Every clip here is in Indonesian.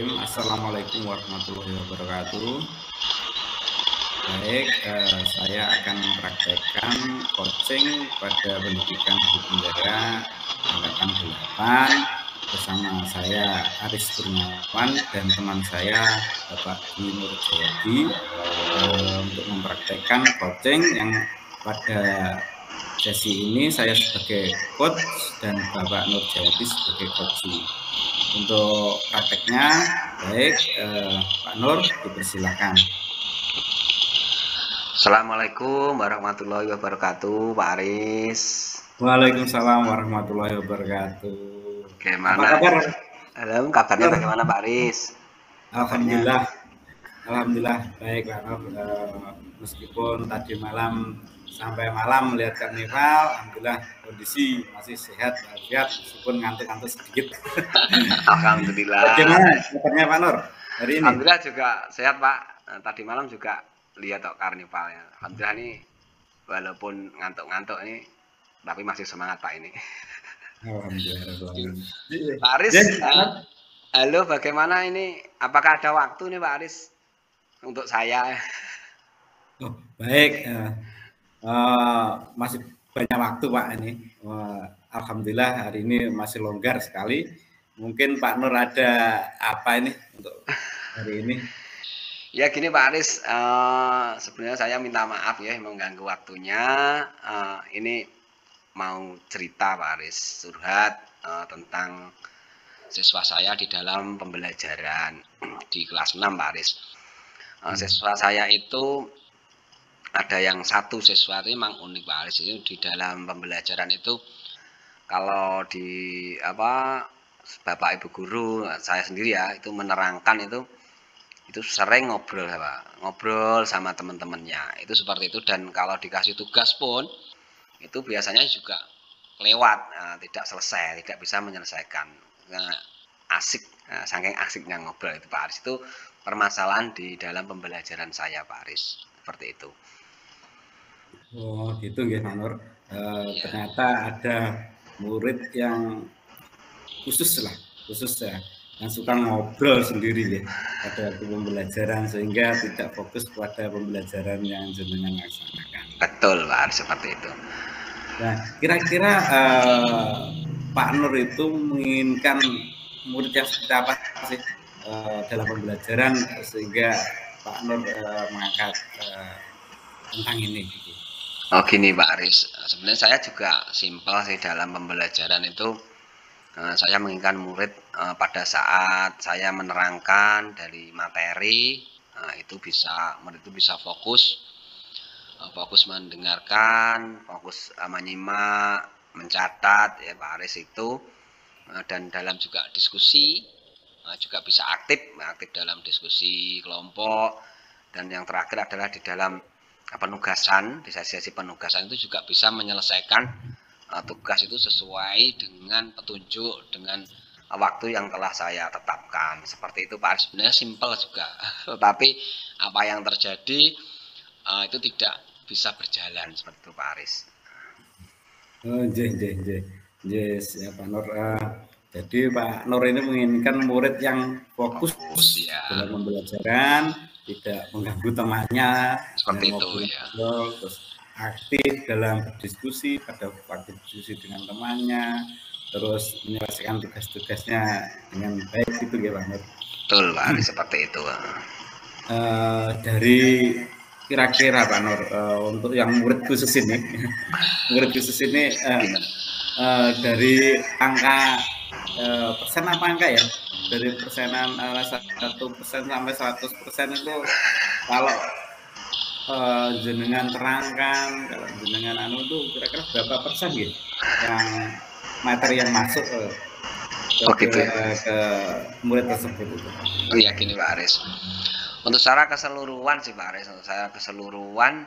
Bismillahirrahmanirrahim. Assalamualaikum warahmatullahi wabarakatuh. Baik, saya akan mempraktekkan coaching pada pendidikan hukum negara angkatan 8 bersama saya Aris Kurniawan dan teman saya Bapak Dwi Nur Jayadi untuk mempraktekkan coaching yang pada sesi ini saya sebagai coach dan Bapak Nur Jayadi sebagai coachee. Untuk prakteknya, baik, Pak Nur, dipersilakan. Assalamualaikum warahmatullahi wabarakatuh, Pak Aris. Waalaikumsalam warahmatullahi wabarakatuh. Bagaimana? Apa kabar? Halo, kabarnya bagaimana, Pak Aris? Alhamdulillah, alhamdulillah baik, Pak Nur. Meskipun tadi malam sampai malam melihat karnival, alhamdulillah kondisi masih sehat, walafiat, meskipun ngantuk-ngantuk sedikit. Alhamdulillah. Bagaimana kabarnya Pak Nur hari ini? Alhamdulillah juga sehat, Pak. Tadi malam juga lihat karnivalnya. Alhamdulillah ini walaupun ngantuk-ngantuk ini, tapi masih semangat Pak ini. Alhamdulillah. Pak Aris, halo, bagaimana ini? Apakah ada waktu nih Pak Aris untuk saya? Oh, baik, masih banyak waktu Pak ini. Alhamdulillah hari ini masih longgar sekali. Mungkin Pak Nur ada apa ini untuk hari ini? Ya gini Pak Aris, sebenarnya saya minta maaf ya mengganggu waktunya. Ini mau cerita Pak Aris, curhat tentang siswa saya di dalam pembelajaran di kelas 6 Pak Aris. Siswa saya itu ada yang satu siswa itu memang unik Pak Aris, itu di dalam pembelajaran itu kalau di Bapak Ibu guru saya sendiri ya itu menerangkan itu sering ngobrol sama teman-temannya itu seperti itu, dan kalau dikasih tugas pun itu biasanya juga lewat, tidak selesai, tidak bisa menyelesaikan. Asik, saking asiknya ngobrol itu Pak Aris. Itu permasalahan di dalam pembelajaran saya Pak Aris, seperti itu. Oh gitu ya Pak Nur. Ternyata ada murid yang khusus ya, yang suka ngobrol sendiri ya pada waktu pembelajaran sehingga tidak fokus pada pembelajaran yang jenengan laksanakan. Betul Pak, seperti itu. Nah, kira-kira Pak Nur itu menginginkan murid yang seperti apa sih dalam pembelajaran sehingga Pak Nur mengangkat tentang ini? Oh gini Pak Aris, sebenarnya saya juga simpel sih dalam pembelajaran itu. Saya menginginkan murid pada saat saya menerangkan dari materi murid itu bisa fokus mendengarkan, fokus menyimak, mencatat ya Pak Aris itu, dan dalam juga diskusi juga bisa aktif dalam diskusi kelompok, dan yang terakhir adalah di dalam penugasan, di sesi penugasan itu juga bisa menyelesaikan tugas itu sesuai dengan petunjuk, dengan waktu yang telah saya tetapkan. Seperti itu Pak Aris, sebenarnya simpel juga tetapi apa yang terjadi itu tidak bisa berjalan seperti itu Pak Aris. Yes, ya Pak Nur. Jadi Pak Nur ini menginginkan murid yang fokus ya dalam pembelajaran, tidak mengganggu temannya, seperti itu ya. Terus aktif dalam diskusi pada waktu diskusi dengan temannya, terus menyelesaikan tugas-tugasnya dengan baik itu ya Pak Nur. Betul Pak Aris, seperti itu. Dari kira-kira Pak Nur untuk yang murid khusus ini, dari angka persen apa angka ya? Dari persenan 1% sampai 100% itu kalau jenengan terangkan, kalau jenengan itu kira-kira berapa persen gitu yang materi yang masuk ke murid tersebut itu? Oh iya gini Pak Aris, untuk secara keseluruhan sih Pak Aris, untuk saya keseluruhan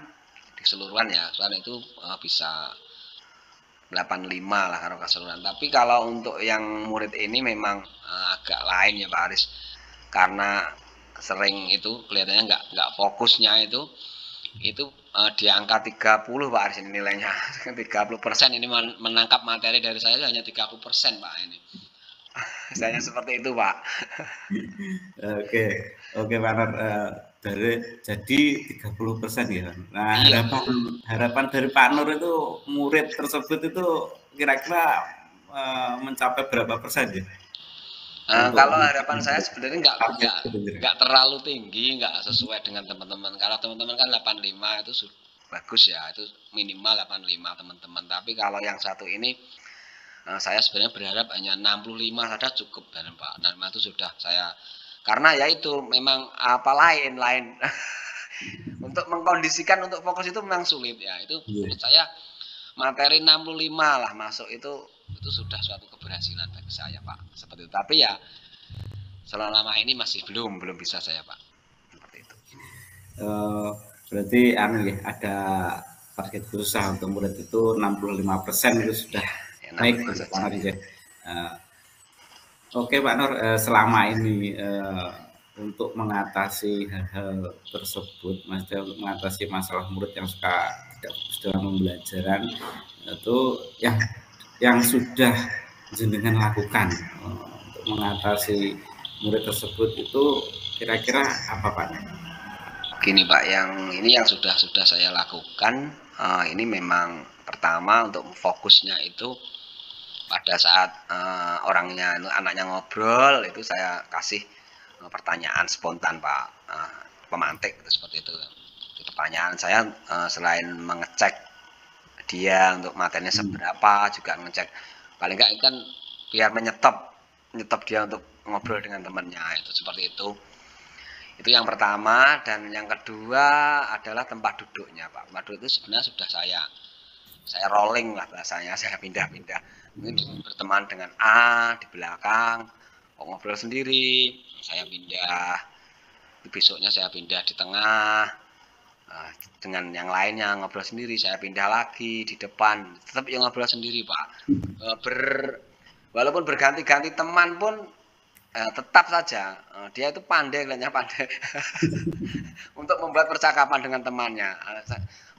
ya, soalnya itu bisa 85 lah kalau keseluruhan. Tapi kalau untuk yang murid ini memang agak lain ya Pak Aris, karena sering itu kelihatannya nggak fokusnya itu di angka 30 Pak Aris ini nilainya. 30% ini menangkap materi dari saya hanya 30% Pak ini. Saya seperti itu, Pak. Oke, oke Pak Nur, dari jadi 30% ya. Nah, Iya. harapan dari Pak Nur itu murid tersebut itu kira-kira mencapai berapa persen ya? Untuk Kalau harapan saya sebenarnya target gitu kira. nggak terlalu tinggi, nggak sesuai dengan teman-teman. Kalau teman-teman kan 85 itu bagus ya, itu minimal 85 teman-teman. Tapi kalau yang satu ini saya sebenarnya berharap hanya 65 saja cukup dan Pak. 65 itu sudah saya, karena ya itu memang apa lain untuk mengkondisikan untuk fokus itu memang sulit ya. Itu menurut saya materi 65 lah masuk itu sudah suatu keberhasilan bagi saya, Pak. Seperti itu. Tapi ya selama ini masih belum bisa saya, Pak. Seperti itu. Berarti anu ya, ada target khusus untuk murid itu 65% itu sudah baik untuk Pak Nur ya. Oke Pak Nur, selama ini untuk mengatasi hal-hal tersebut, maksudnya untuk mengatasi masalah murid yang suka tidak fokus dalam pembelajaran, itu yang sudah jenengan lakukan untuk mengatasi murid tersebut itu kira-kira apa Pak? Gini Pak, yang sudah saya lakukan, ini memang pertama untuk fokusnya itu pada saat anaknya ngobrol itu saya kasih pertanyaan spontan Pak, pemantik itu seperti itu. Pertanyaan saya selain mengecek dia untuk materinya seberapa, juga ngecek paling enggak kan biar menyetop dia untuk ngobrol dengan temannya, itu seperti itu. Itu yang pertama. Dan yang kedua adalah tempat duduknya Pak. Tempat duduk itu sebenarnya sudah saya rolling lah bahasanya, saya pindah-pindah. Mungkin berteman dengan A di belakang, ngobrol sendiri, saya pindah. Besoknya saya pindah di tengah, dengan yang lainnya ngobrol sendiri, saya pindah lagi di depan, tetap yang ngobrol sendiri Pak. Walaupun berganti-ganti teman pun tetap saja dia itu pandai untuk membuat percakapan dengan temannya.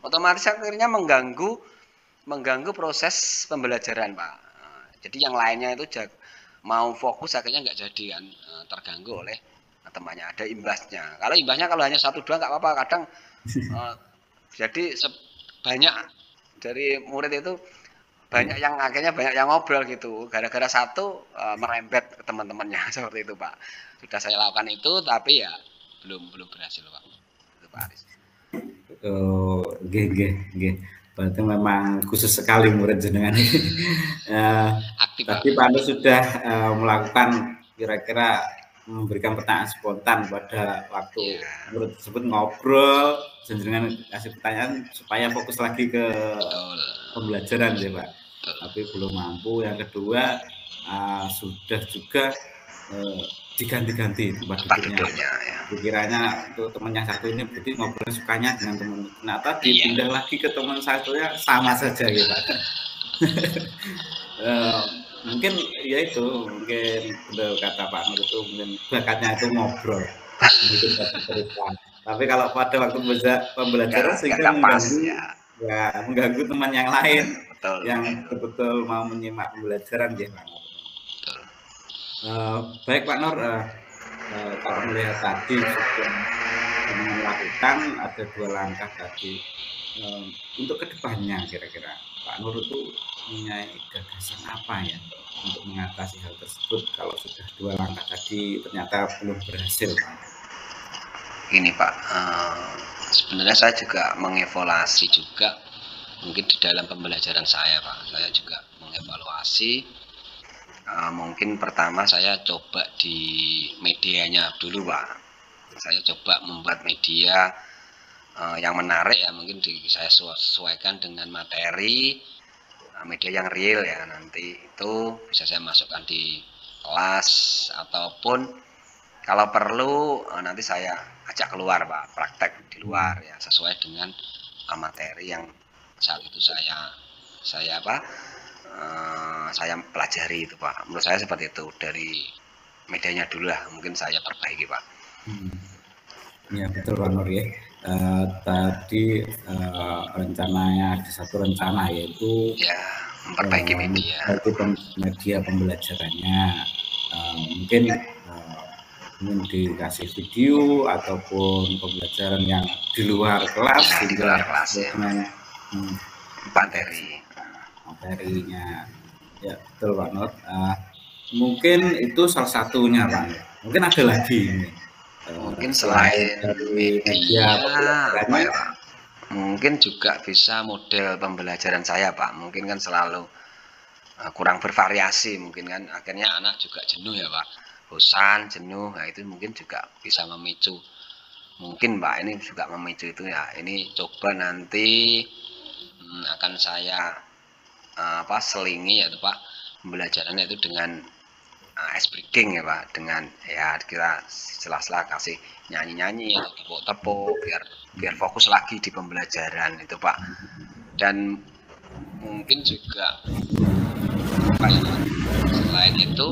Otomatis akhirnya mengganggu proses pembelajaran Pak. Jadi yang lainnya itu mau fokus akhirnya nggak jadi kan, terganggu oleh temannya, ada imbasnya. Kalau hanya 1-2 nggak apa-apa, kadang jadi banyak dari murid itu banyak yang akhirnya banyak yang ngobrol gitu, gara-gara satu merembet ke teman-temannya seperti itu Pak. Sudah saya lakukan itu, tapi ya belum berhasil Pak. Itu Pak Aris. Berarti memang khusus sekali murid jenengan ini. Tapi Pak Nur sudah melakukan kira-kira memberikan pertanyaan spontan pada waktu murid tersebut ngobrol, jenengan kasih pertanyaan supaya fokus lagi ke pembelajaran ya Pak. Tapi belum mampu. Yang kedua sudah juga diganti-ganti tempat duduknya. Pikirannya untuk teman yang satu ini berarti ngobrol sukanya dengan teman. Nah tadi pindah lagi ke teman satunya sama saja ya Pak. Mungkin ya itu, mungkin benar kata Pak Nur itu mungkin bakatnya itu ngobrol. Mungkin tapi kalau pada waktu pembelajaran sehingga mengganggu teman yang lain yang betul-betul mau menyimak pembelajaran ya Pak. Baik Pak Nur, kalau melihat tadi sudah melakukan ada 2 langkah tadi, untuk kedepannya kira-kira Pak Nur itu punya gagasan apa ya untuk mengatasi hal tersebut kalau sudah 2 langkah tadi ternyata belum berhasil Pak? Ini Pak, sebenarnya saya juga mengevaluasi juga mungkin di dalam pembelajaran saya Pak. Saya juga mengevaluasi, mungkin pertama saya coba di medianya dulu Pak. Saya coba membuat media yang menarik ya, mungkin saya sesuaikan dengan materi, media yang real ya, nanti itu bisa saya masukkan di kelas ataupun kalau perlu nanti saya ajak keluar Pak, praktek di luar ya, sesuai dengan materi yang saat itu saya pelajari itu Pak. Menurut saya seperti itu, dari medianya dulu lah mungkin saya perbaiki Pak. Ya betul Pak Nur ya. Tadi rencananya ada satu rencana yaitu ya memperbaiki media pembelajarannya. mungkin dikasih video ataupun pembelajaran yang di luar kelas, di luar kelas ya, dengan materinya. Ya betul Pak Nur. Mungkin itu salah satunya Pak Nur. Mungkin ada lagi ini. Mungkin selain media apa ya Pak? Mungkin juga bisa model pembelajaran saya Pak. Mungkin kan selalu kurang bervariasi, mungkin kan akhirnya anak juga jenuh ya Pak, bosan, jenuh. Nah itu mungkin juga bisa memicu, mungkin Pak ini juga memicu itu ya. Ini coba nanti akan saya selingi ya Pak pembelajarannya itu dengan ice breaking ya Pak, dengan ya kita sela-sela kasih nyanyi-nyanyi atau tepuk-tepuk biar fokus lagi di pembelajaran itu Pak. Dan mungkin juga selain itu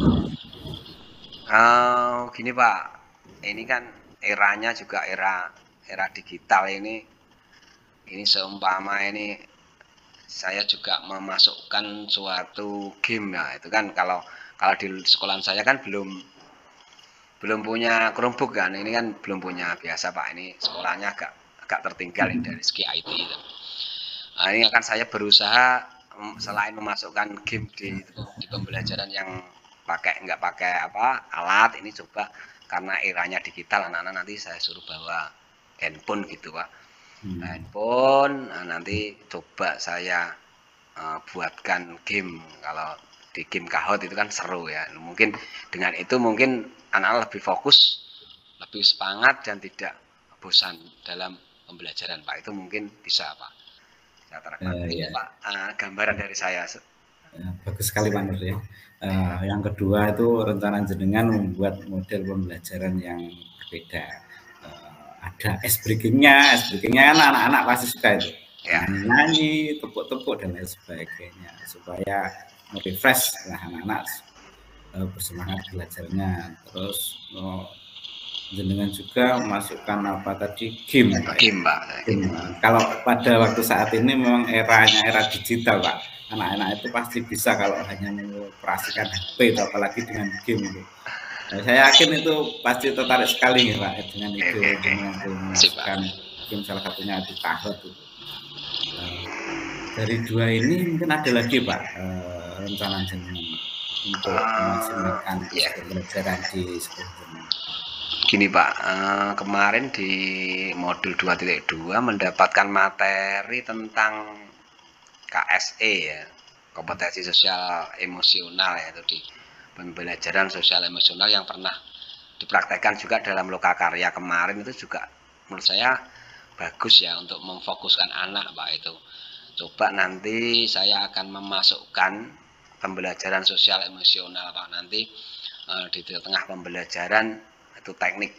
gini Pak, ini kan eranya juga era digital ini seumpama ini saya juga memasukkan suatu game ya, itu kan kalau di sekolahan saya kan belum punya Chromebook kan, ini kan belum punya biasa Pak, ini sekolahnya agak tertinggal ini dari segi IT itu. Nah, ini akan saya berusaha selain memasukkan game di pembelajaran yang nggak pakai alat, ini coba karena eranya digital, anak-anak nanti saya suruh bawa handphone gitu Pak. Handphone, nanti coba saya buatkan game. Kalau di game Kahoot itu kan seru ya, mungkin dengan itu mungkin anak-anak lebih fokus, lebih semangat dan tidak bosan dalam pembelajaran Pak. Itu mungkin bisa Pak. Saya terapkan. Ini Pak gambaran dari saya. Bagus sekali Pak Nur ya. Yang kedua itu rencana jenengan membuat model pembelajaran yang berbeda. Ada ice breakingnya kan anak-anak pasti suka itu. Ya. Nyanyi, tepuk-tepuk dan lain sebagainya supaya refresh anak-anak bersemangat belajarnya. Terus jenengan juga memasukkan game Pak. Game. Kalau pada waktu saat ini memang era digital Pak. Anak-anak itu pasti bisa kalau hanya mengoperasikan HP atau apalagi dengan game itu. Nah, saya yakin itu pasti tertarik sekali nih Pak dengan itu dengan memasukkan game, salah satunya di Kahoot itu. Dari dua ini mungkin ada lagi Pak rencana jenengan untuk memaksimalkan pembelajaran di sekolah. Gini Pak, kemarin di modul 2.2 mendapatkan materi tentang KSE ya, kompetensi sosial emosional, yaitu di pembelajaran sosial emosional yang pernah dipraktekkan juga dalam lokakarya kemarin. Itu juga menurut saya bagus ya untuk memfokuskan anak Pak. Itu coba nanti saya akan memasukkan pembelajaran sosial emosional Pak, nanti di tengah pembelajaran itu teknik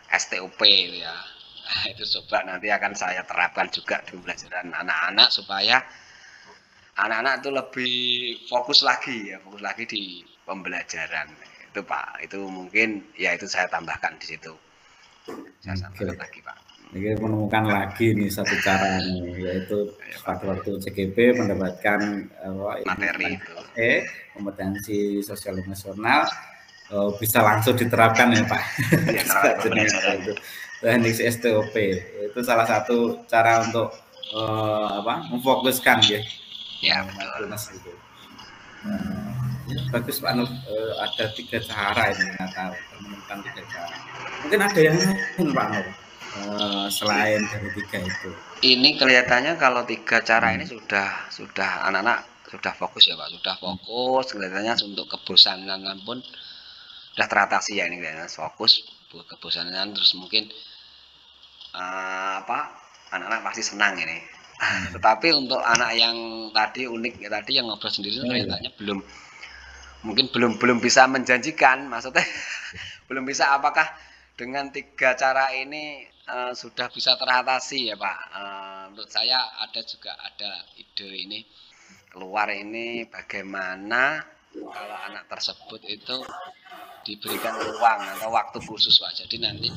STOP ya. Nah, itu coba nanti akan saya terapkan juga di pembelajaran anak-anak supaya anak-anak itu lebih fokus lagi di pembelajaran itu Pak. Itu mungkin ya itu saya tambahkan di situ. Saya tambahkan lagi Pak. Ini menemukan lagi nih satu cara nih, yaitu pada waktu CGP mendapatkan materi itu kompetensi sosial emosional, bisa langsung diterapkan ya Pak. Ya, itu teknik STOP itu salah satu cara untuk memfokuskan ya. Ya betul. Itu. Bagus Pak Nur, ada 3 cara ini ternyata menemukan 3 cara. Mungkin ada yang lain Pak Nur selain dari 3 itu. Ini kelihatannya kalau 3 cara ini sudah anak-anak sudah fokus ya Pak, sudah fokus. Kelihatannya untuk kebosanan pun sudah teratasi ya, ini kelihatannya fokus kebosanan. Terus mungkin anak-anak pasti senang ini. Tetapi untuk anak yang tadi unik ya, tadi yang ngobrol sendiri kelihatannya belum bisa menjanjikan, maksudnya belum bisa. Apakah dengan 3 cara ini sudah bisa teratasi ya Pak? Menurut saya ada ide ini keluar ini, bagaimana kalau anak tersebut itu diberikan ruang atau waktu khusus Pak. Jadi nanti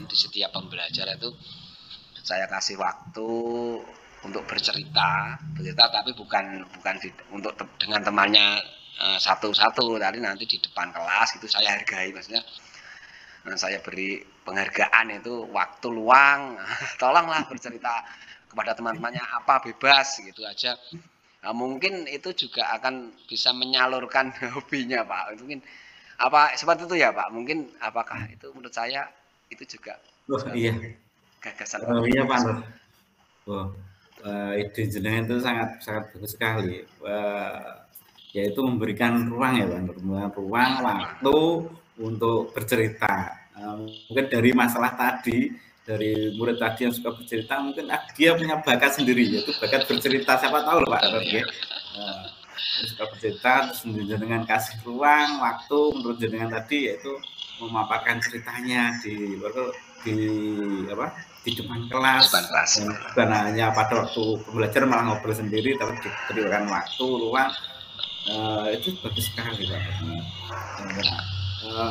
di setiap pembelajaran itu saya kasih waktu untuk bercerita, tapi bukan untuk dengan temannya satu-satu tadi nanti di depan kelas itu saya hargai, maksudnya saya beri penghargaan itu waktu luang tolonglah bercerita kepada teman-temannya apa bebas gitu aja. Nah, mungkin itu juga akan bisa menyalurkan hobinya Pak, mungkin apa seperti itu ya Pak, mungkin apakah itu menurut saya itu juga Oh suatu iya, gagasan oh yang iya Pak bagus. Nur. Oh, ide jenengan itu sangat sangat bagus sekali. Yaitu memberikan ruang ya Pak Nur, memberikan ruang waktu untuk bercerita. Mungkin dari masalah tadi, dari murid tadi yang suka bercerita, mungkin dia punya bakat sendiri, yaitu bakat bercerita. Siapa tahu loh Pak Betul Nur ya. ya. Suka bercerita, terus jenengan kasih ruang, waktu menurut jenengan tadi, yaitu memaparkan ceritanya di apa di depan kelas, Depan kelas. dan bukan hanya pada waktu pembelajaran malah ngobrol sendiri, tapi diberikan waktu ruang. Itu bagus sekali Pak. Ya,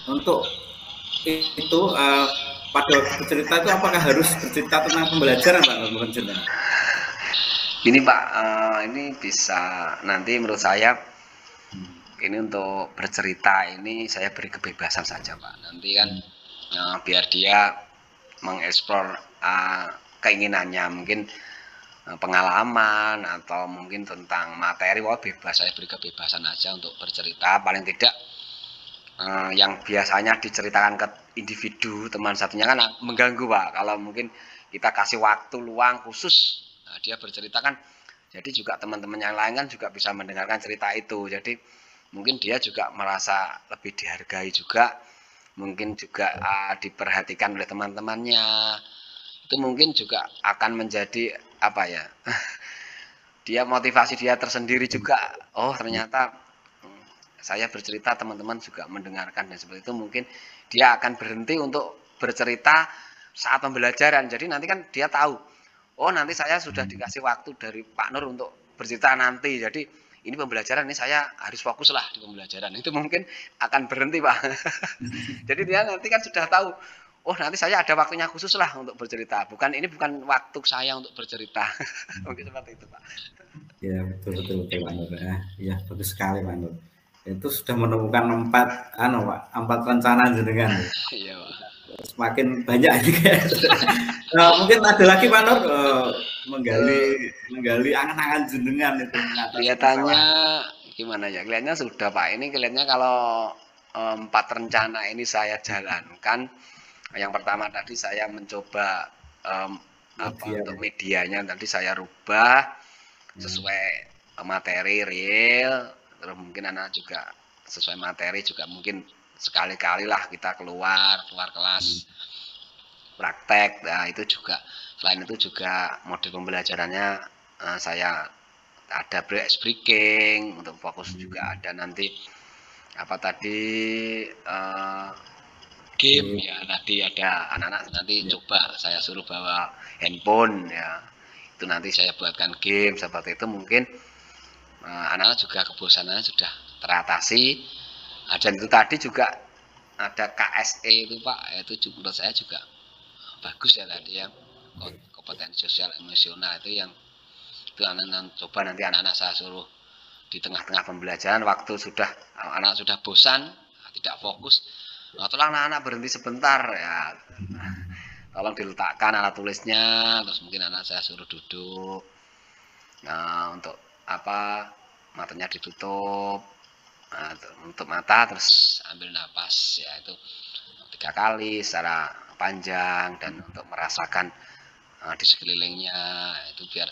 untuk itu pada waktu bercerita itu apakah harus bercerita tentang pembelajaran Pak menurut jenengan? Ini Pak, ini bisa nanti menurut saya ini untuk bercerita ini saya beri kebebasan saja Pak. Nanti kan biar dia mengeksplor keinginannya, mungkin pengalaman atau mungkin tentang materi, wah bebas, saya beri kebebasan aja untuk bercerita. Paling tidak yang biasanya diceritakan ke individu teman satunya kan mengganggu Pak. Kalau mungkin kita kasih waktu luang khusus dia bercerita kan, jadi juga teman-teman yang lain kan juga bisa mendengarkan cerita itu. Jadi mungkin dia juga merasa lebih dihargai juga, mungkin juga diperhatikan oleh teman-temannya. Itu mungkin juga akan menjadi apa ya? Dia motivasi dia tersendiri juga. Oh, ternyata saya bercerita teman-teman juga mendengarkan dan seperti itu, mungkin dia akan berhenti untuk bercerita saat pembelajaran. Jadi nanti kan dia tahu, oh nanti saya sudah dikasih waktu dari Pak Nur untuk bercerita nanti, jadi ini pembelajaran, ini saya harus fokus lah di pembelajaran, itu mungkin akan berhenti Pak. Jadi dia nanti kan sudah tahu, oh nanti saya ada waktunya khusus lah untuk bercerita, bukan waktu saya untuk bercerita. Mungkin seperti itu Pak. Ya betul betul betul Pak Nur. Ya bagus sekali Pak Nur. Itu sudah menemukan empat rencana jenengan. Iya Pak. Semakin banyak ini kayak. Mungkin ada lagi Pak Nur menggali menggali angan-angan jenengan itu mengatasi Kelihatannya masalah. gimana ya? Kelihatannya sudah Pak. Ini kelihatannya kalau 4 rencana ini saya jalankan. Yang pertama tadi saya mencoba Media. untuk medianya tadi saya rubah Ya. sesuai materi real. Terus mungkin anak juga sesuai materi juga, mungkin sekali-kali lah kita keluar kelas praktek. Nah, itu juga selain itu juga model pembelajarannya saya ada breaking untuk fokus, juga ada nanti apa tadi game ya, tadi ada anak-anak nanti coba saya suruh bawa handphone ya, itu nanti saya buatkan game seperti itu, mungkin anak-anak juga kebosanannya sudah teratasi. Dan itu tadi juga ada KSE itu Pak, itu menurut saya juga bagus ya tadi ya, kompetensi sosial emosional itu yang itu anak-anak coba nanti anak-anak saya suruh di tengah-tengah pembelajaran, waktu sudah anak sudah bosan tidak fokus, tolong anak-anak berhenti sebentar ya, tolong diletakkan alat tulisnya, terus mungkin anak saya suruh duduk, nah untuk apa matanya ditutup, nah, untuk mata terus ambil napas ya, itu 3 kali secara panjang, dan untuk merasakan di sekelilingnya itu biar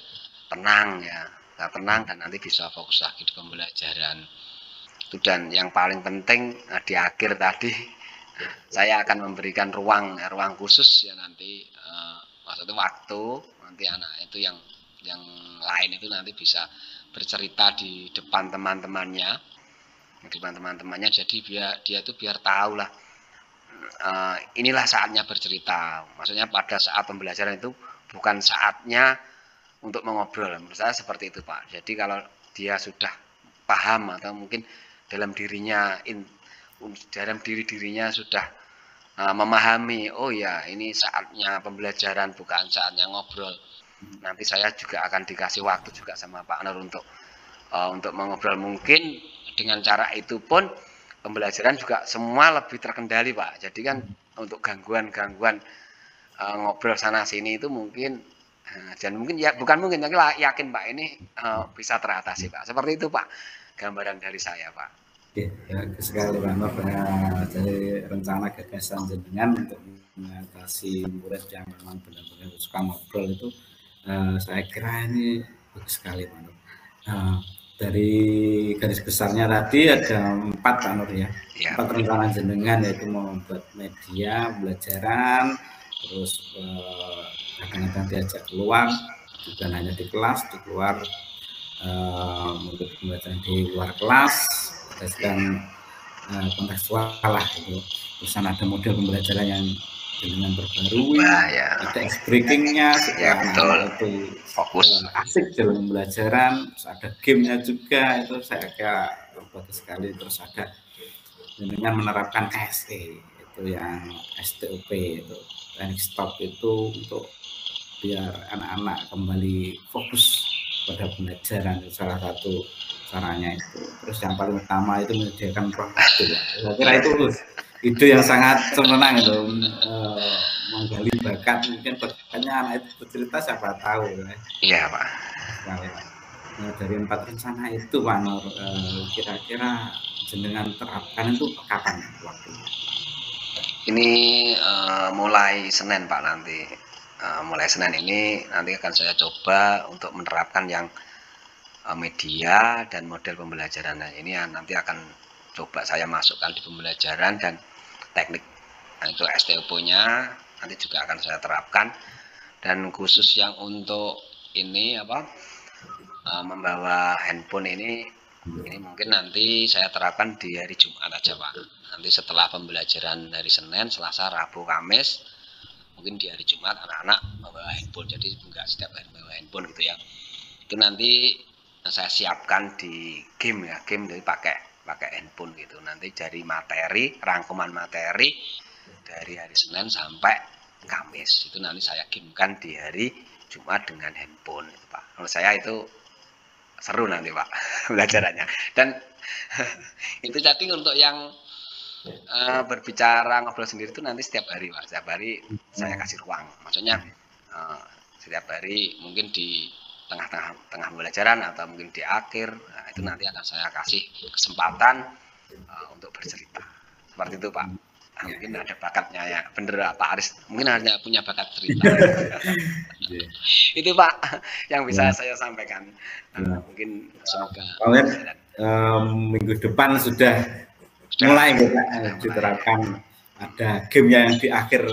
tenang ya, tenang dan nanti bisa fokus lagi di pembelajaran itu. Dan yang paling penting di akhir tadi saya akan memberikan ruang khusus ya nanti, maksudnya waktu nanti anak itu yang lain itu nanti bisa bercerita di depan teman-temannya, jadi dia itu biar tahu lah, inilah saatnya bercerita. Maksudnya pada saat pembelajaran itu bukan saatnya untuk mengobrol. Menurut saya seperti itu Pak. Jadi kalau dia sudah paham atau mungkin dalam dirinya sudah memahami, oh ya ini saatnya pembelajaran bukan saatnya ngobrol, nanti saya juga akan dikasih waktu juga sama Pak Nur untuk untuk mengobrol. Mungkin dengan cara itu pun pembelajaran juga semua lebih terkendali Pak. Jadi kan untuk gangguan-gangguan ngobrol sana sini itu mungkin dan mungkin ya bukan mungkin tapi yakin Pak ini bisa teratasi Pak. Seperti itu Pak gambaran dari saya Pak. Oke, bagus sekali Pak Nur. Dari rencana gagasan jenengan untuk mengatasi murid yang memang benar-benar suka ngobrol itu, saya kira ini bagus sekali Pak Nur. Dari garis besarnya tadi ada 4 Pak Nur ya, 4 rencana jenengan, yaitu membuat media pembelajaran, terus kadang-kadang diajak keluar, bukan hanya di kelas, di luar untuk pembelajaran di luar kelas, berdasarkan kontekstual lah gitu. Terus ada model pembelajaran yang dengan perbarui, ada ice breakingnya supaya anak-anak itu fokus asik dalam pembelajaran. Terus ada gamenya juga, itu saya kira bagus sekali. Terus ada dengan menerapkan KSE, itu yang STOP, itu teknik stop, itu untuk biar anak-anak kembali fokus pada pembelajaran, itu salah satu caranya itu. Terus yang paling utama itu menyediakan ruang waktu. Saya kira itu yang sangat senang itu, menggali bakat. Mungkin bakatnya anak itu bercerita siapa tahu ya. Iya Pak. Nah, dari 4 rencana itu Pak Nur, kira-kira jenengan terapkan itu kapan waktunya? Ini mulai Senin Pak nanti. Mulai Senin ini nanti akan saya coba untuk menerapkan yang media dan model pembelajaran. Nah, ini nanti akan coba saya masukkan di pembelajaran dan teknik. Nah, itu STOP-nya nanti juga akan saya terapkan. Dan khusus yang untuk ini membawa handphone ini mungkin nanti saya terapkan di hari Jumat aja Pak. Nanti setelah pembelajaran hari Senin, Selasa, Rabu, Kamis, mungkin di hari Jumat anak-anak membawa handphone. Jadi enggak setiap hari membawa handphone gitu ya. Itu nanti saya siapkan di game ya, game dari pakai handphone gitu. Nanti dari materi, rangkuman materi dari hari Senin sampai Kamis itu nanti saya gamekan di hari Jumat dengan handphone gitu, Pak. Menurut saya itu seru nanti Pak pembelajarannya. Dan itu jadi untuk yang berbicara ngobrol sendiri itu nanti setiap hari Pak. Setiap hari saya kasih ruang. Maksudnya setiap hari mungkin di tengah pembelajaran atau mungkin di akhir, nah, itu nanti akan saya kasih kesempatan untuk bercerita. Seperti itu Pak. Nah, mungkin ada bakatnya ya, bener Pak Aris, mungkin hanya punya bakat cerita. Itu Pak yang bisa saya sampaikan. Mungkin semoga minggu depan sudah mulai diterapkan ada game yang di akhir,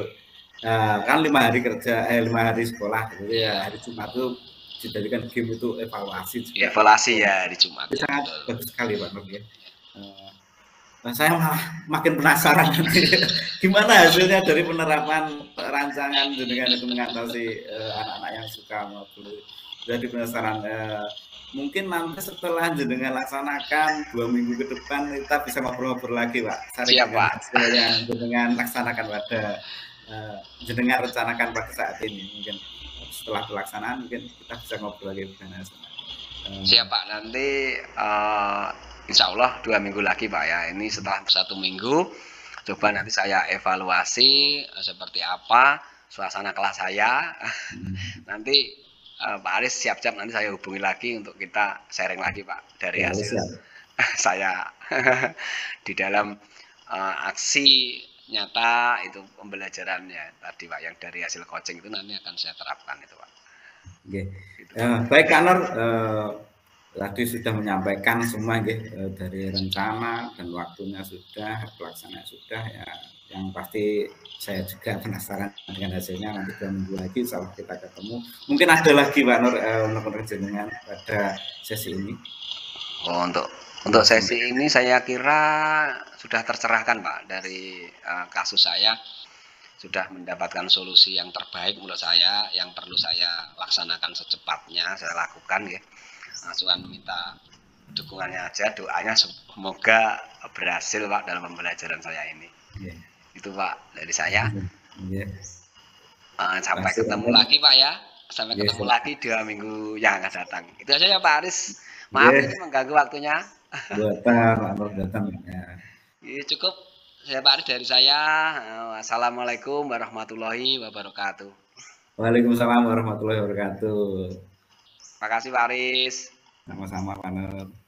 kan 5 hari kerja, 5 hari sekolah, jadi ya hari Jumat itu dijadikan game itu evaluasi juga. Evaluasi ya di Jumat. Sangat bagus sekali Pak Nur ya. Saya malah makin penasaran gimana hasilnya dari penerapan rancangan dengan itu mengatasi anak-anak yang suka ngobrol. Jadi penasaran, mungkin nanti setelah jenengan laksanakan 2 minggu ke depan kita bisa ngobrol-ngobrol lagi Pak. Siap Pak. Hasil yang jenengan laksanakan pada jenengan rencanakan pada saat ini, mungkin setelah pelaksanaan mungkin kita bisa ngobrol lagi dengan siap Pak. Nanti Insya Allah 2 minggu lagi Pak ya. Ini setelah 1 minggu, coba nanti saya evaluasi seperti apa suasana kelas saya. Nanti Pak Aris siap-siap nanti saya hubungi lagi untuk kita sharing lagi Pak dari hasil saya di dalam aksi nyata itu pembelajarannya tadi Pak, yang dari hasil coaching itu nanti akan saya terapkan itu Pak. Oke. Baik Kak Nur, tadi sudah menyampaikan semua dari rencana dan waktunya sudah, pelaksanaan sudah ya. Yang pasti saya juga penasaran dengan hasilnya. Nanti 2 minggu lagi setelah kita ketemu, mungkin ada lagi Pak Nur untuk jenengan pada sesi ini. Untuk sesi ini saya kira sudah tercerahkan Pak. Dari kasus saya sudah mendapatkan solusi yang terbaik menurut saya, yang perlu saya laksanakan secepatnya saya lakukan ya. Cuma minta dukungannya aja, doanya semoga berhasil Pak dalam pembelajaran saya ini. Itu Pak dari saya. Sampai ketemu lagi Pak ya. Sampai Yes, ketemu lagi 2 minggu yang akan datang. Itu aja ya Pak Aris. Maaf yes. ini mengganggu waktunya. Buatan ya. Cukup saya Pak Aris dari saya. Assalamualaikum warahmatullahi wabarakatuh. Waalaikumsalam warahmatullahi wabarakatuh. Makasih Pak Aris. Sama-sama, Pak Nur.